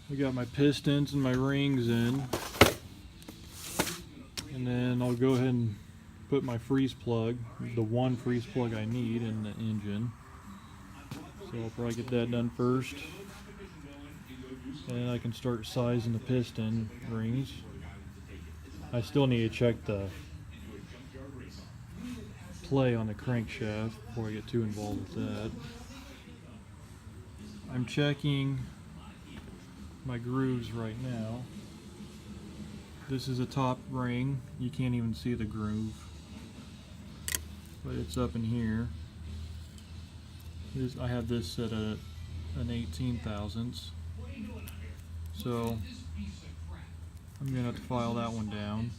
I got my pistons and my rings in, and then I'll go ahead and put my freeze plug, the one freeze plug I need, in the engine. So I'll probably get that done first, and I can start sizing the piston rings. I still need to check the play on the crankshaft before I get too involved with that. I'm checking my grooves right now. This is a top ring. You can't even see the groove, but it's up in here. I have this set at an 18 thousandths. So I'm gonna have to file that one down,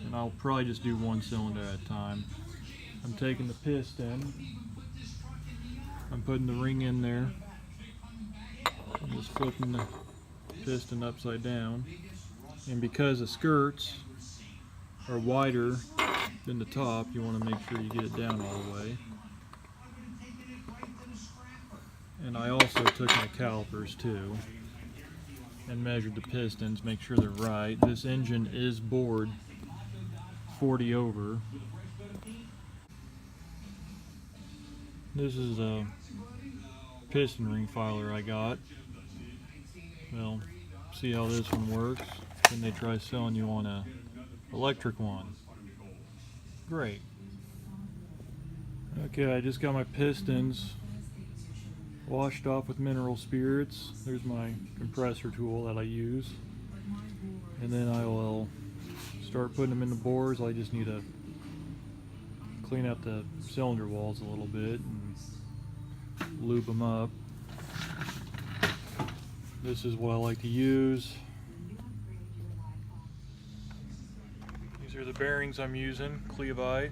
and I'll probably just do one cylinder at a time. I'm taking the piston, I'm putting the ring in there, I'm just flipping the piston upside down, and because the skirts are wider than the top, you want to make sure you get it down all the way. And I also took my calipers too and measured the pistons, make sure they're right. This engine is bored 40 over. This is a piston ring filer I got. Well, see how this one works. Then they try selling you on a electric one. Great. Okay, I just got my pistons washed off with mineral spirits. There's my compressor tool that I use. And then I will start putting them in the bores. I just need to clean up the cylinder walls a little bit and lube them up. This is what I like to use. These are the bearings I'm using, Cleovite.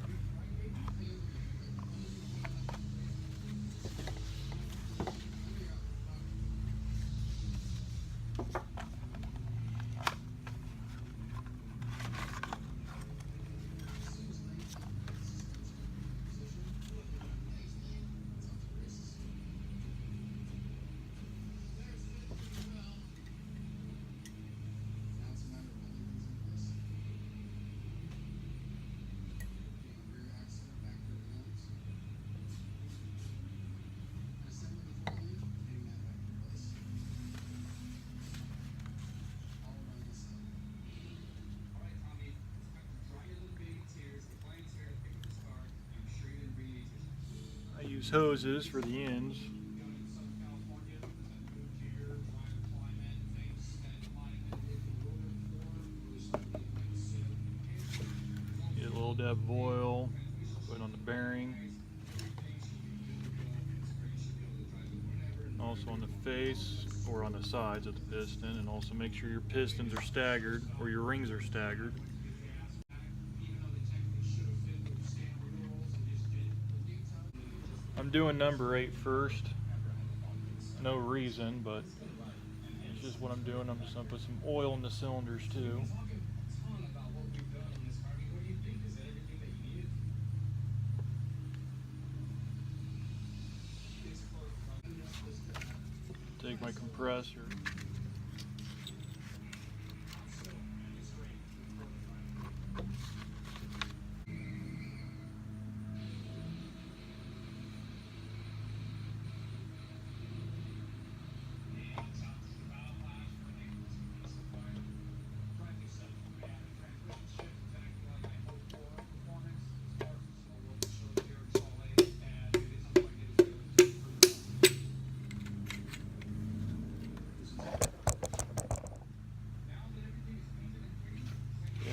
I use hoses for the ends. Get a little dab of oil, put it on the bearing. Also on the face or on the sides of the piston, and also make sure your pistons are staggered or your rings are staggered. I'm doing number 8 first. No reason, but it's just what I'm doing. I'm just going to put some oil in the cylinders too. Take my compressor.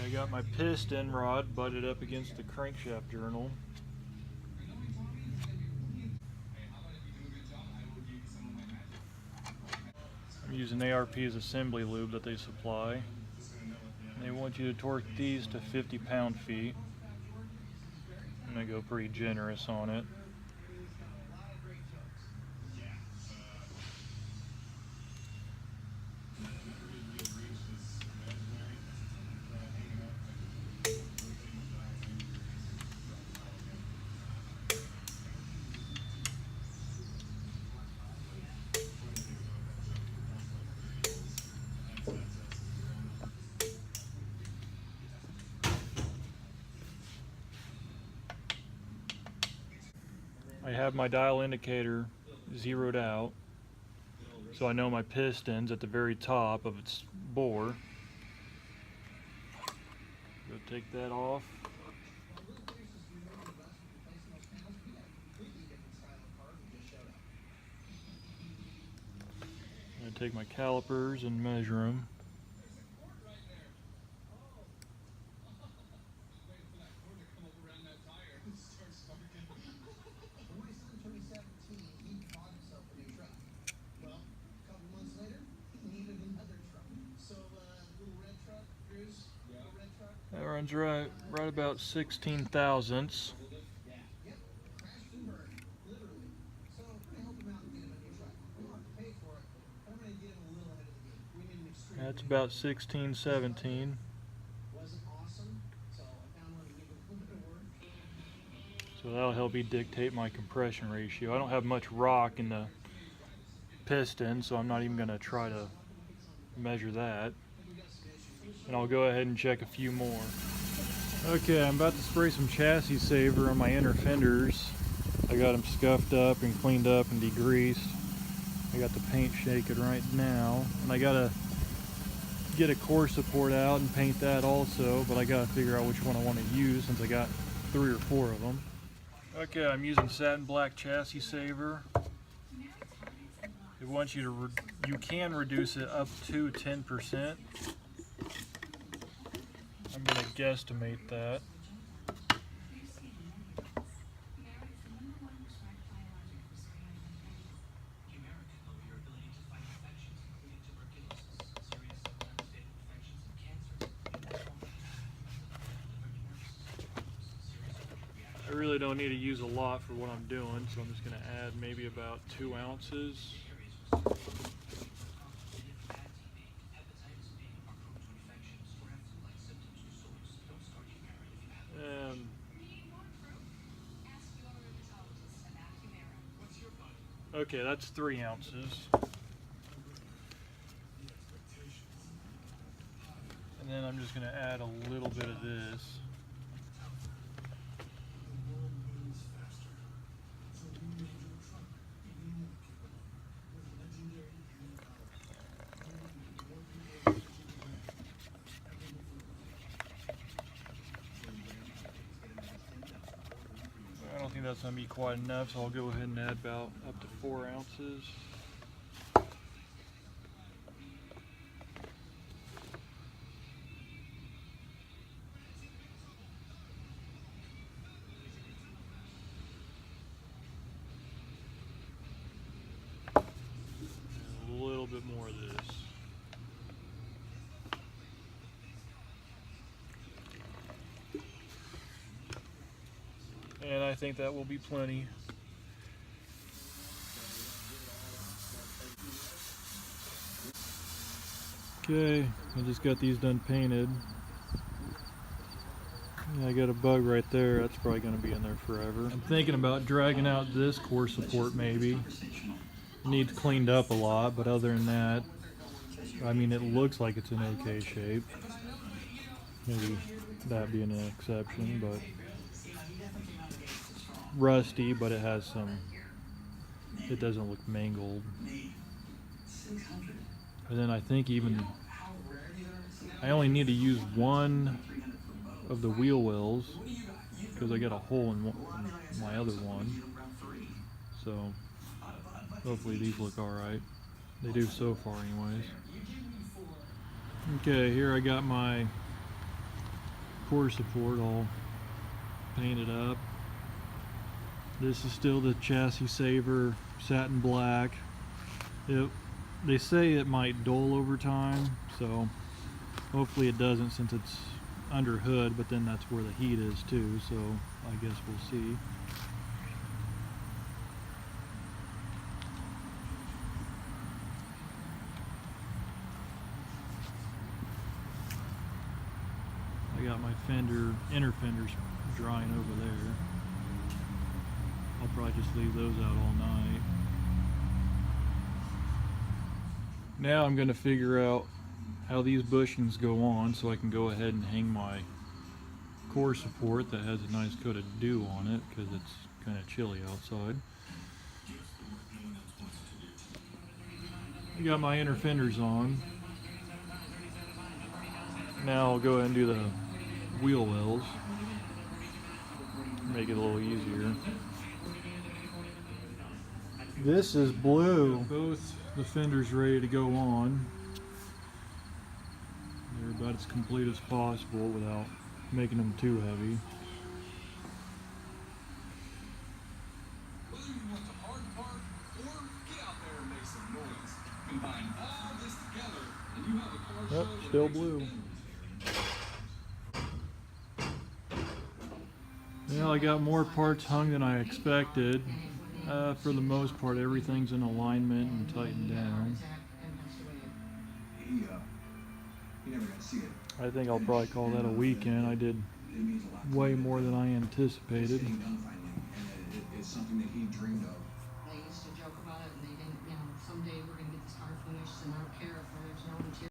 I got my piston rod butted up against the crankshaft journal. I'm using ARP's assembly lube that they supply. They want you to torque these to 50 pound-feet. I'm going to go pretty generous on it. have my dial indicator zeroed out, so I know my piston's at the very top of its bore. Go take that off. I'm going to take my calipers and measure them. That runs right about 16 thousandths. That's about 16, 17. So that'll help me dictate my compression ratio. I don't have much rock in the piston, so I'm not even going to try to measure that. And I'll go ahead and check a few more. Okay, I'm about to spray some chassis saver on my inner fenders. I got them scuffed up and cleaned up and degreased. I got the paint shaking right now, and I gotta get a core support out and paint that also, but I gotta figure out which one I want to use since I got 3 or 4 of them. Okay, I'm using satin black chassis saver. It wants you to you can reduce it up to 10%. I'm going to guesstimate that. I really don't need to use a lot for what I'm doing, so I'm just going to add maybe about 2 ounces. Okay, that's 3 ounces. And then I'm just going to add a little bit of this. I don't think that's going to be quite enough, so I'll go ahead and add about up to 4 ounces. And a little bit more of this. And I think that will be plenty. Okay, I just got these done painted. Yeah, I got a bug right there. That's probably going to be in there forever. I'm thinking about dragging out this core support maybe. It needs cleaned up a lot, but other than that, I mean, it looks like it's in okay shape. Maybe that being an exception, but rusty, but it has some, it doesn't look mangled. And then I think even, I only need to use one of the wheel wells because I got a hole in my other one. So hopefully these look alright. They do so far anyways. Okay, here I got my core support all painted up. This is still the chassis saver satin black. They say it might dull over time, so hopefully it doesn't since it's under hood, but then that's where the heat is too, so I guess we'll see. I got my inner fenders drying over there. I'll probably just leave those out all night. Now I'm going to figure out how these bushings go on so I can go ahead and hang my core support that has a nice coat of dew on it because it's kind of chilly outside. I got my inner fenders on. Now I'll go ahead and do the wheel wells. Make it a little easier. This is blue. Both the fenders ready to go on. They're about as complete as possible without making them too heavy. Whether you want the hard part or get out there and make some noise, combine all this together and you have a car show that Still makes blue. fenders. Well, I got more parts hung than I expected. For the most part, everything's in alignment and tightened down. He never got to see it. I think I'll probably call that a weekend. I did It means a lot to way him. more than I It's anticipated. getting done finally, and it's something that he dreamed of